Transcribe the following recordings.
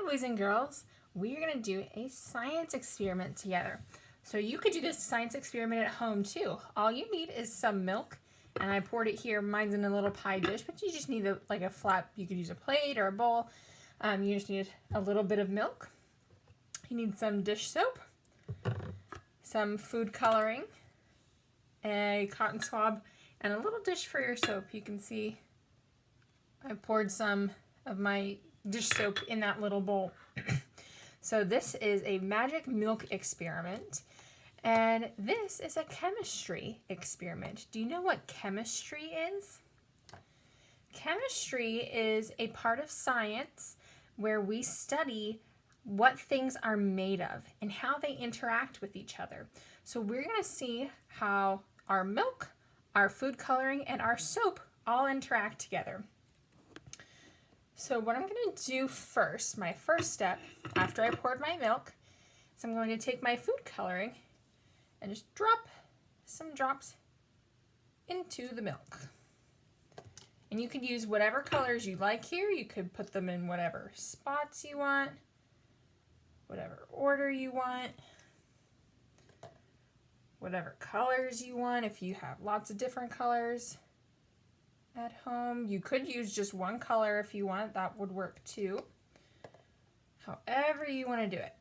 boys and girls, we're going to do a science experiment together. So you could do this science experiment at home too. All you need is some milk, and I poured it here. Mine's in a little pie dish, but you just need a flat, you could use a plate or a bowl. You just need a little bit of milk. You need some dish soap, some food coloring, a cotton swab, and a little dish for your soap. You can see I poured some of my dish soap in that little bowl. So this is a magic milk experiment, and this is a chemistry experiment. Do you know what chemistry is? Chemistry is a part of science where we study what things are made of and how they interact with each other. So we're going to see how our milk, our food coloring, and our soap all interact together. So what I'm going to do first, my first step, after I poured my milk, is I'm going to take my food coloring and just drop some drops into the milk. And you could use whatever colors you like here. You could put them in whatever spots you want, whatever order you want, whatever colors you want. If you have lots of different colors at home, you could use just one color if you want. That would work too. However you want to do it.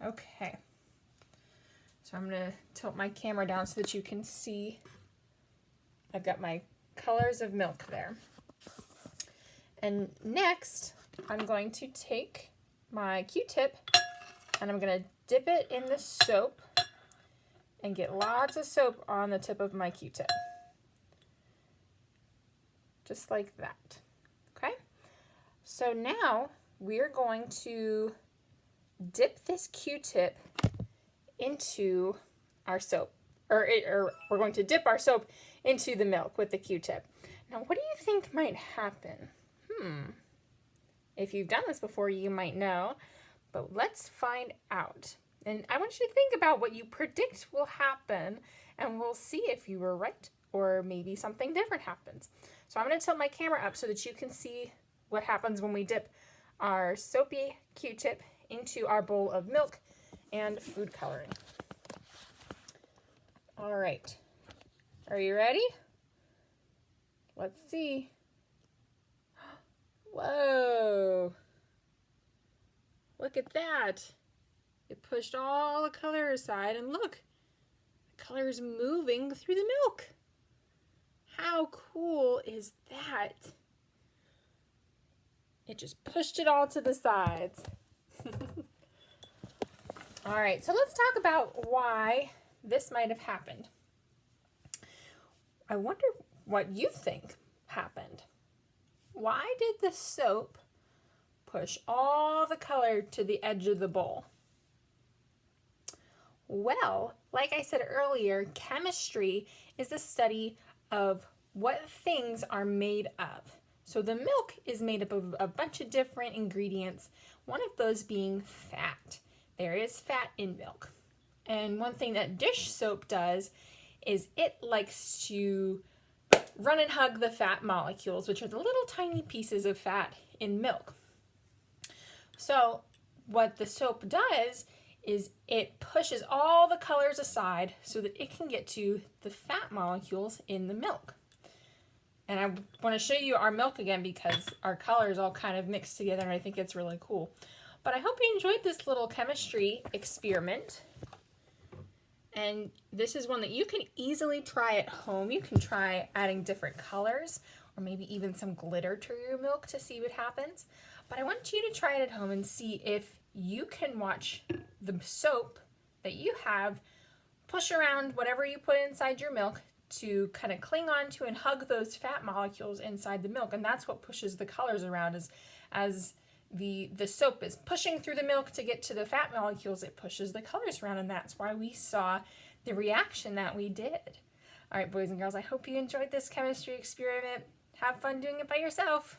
Okay. So I'm going to tilt my camera down so that you can see. I've got my colors of milk there. And next, I'm going to take my Q-tip and I'm going to dip it in the soap and get lots of soap on the tip of my Q-tip. Just like that. Okay? So now we're going to dip this Q-tip into our soap. Or we're going to dip our soap into the milk with the Q-tip. Now, what do you think might happen? If you've done this before, you might know, but let's find out. And I want you to think about what you predict will happen, and we'll see if you were right or maybe something different happens. So I'm going to tilt my camera up so that you can see what happens when we dip our soapy Q-tip into our bowl of milk and food coloring. All right, are you ready? Let's see. Whoa, look at that. It pushed all the color aside, and look, the color is moving through the milk. How cool is that? It just pushed it all to the sides. All right, so let's talk about why this might have happened. I wonder what you think happened. Why did the soap push all the color to the edge of the bowl? Well, like I said earlier, chemistry is the study of what things are made of. So the milk is made up of a bunch of different ingredients, one of those being fat. There is fat in milk. And one thing that dish soap does is it likes to run and hug the fat molecules, which are the little tiny pieces of fat in milk. So what the soap does is it pushes all the colors aside so that it can get to the fat molecules in the milk. And I want to show you our milk again because our colors all kind of mixed together, and I think it's really cool. But I hope you enjoyed this little chemistry experiment. And this is one that you can easily try at home. You can try adding different colors or maybe even some glitter to your milk to see what happens. But I want you to try it at home and see if you can watch the soap that you have push around whatever you put inside your milk to kind of cling on to and hug those fat molecules inside the milk. And that's what pushes the colors around as the soap is pushing through the milk to get to the fat molecules, it pushes the colors around, and that's why we saw the reaction that we did. All right, boys and girls, I hope you enjoyed this chemistry experiment. Have fun doing it by yourself.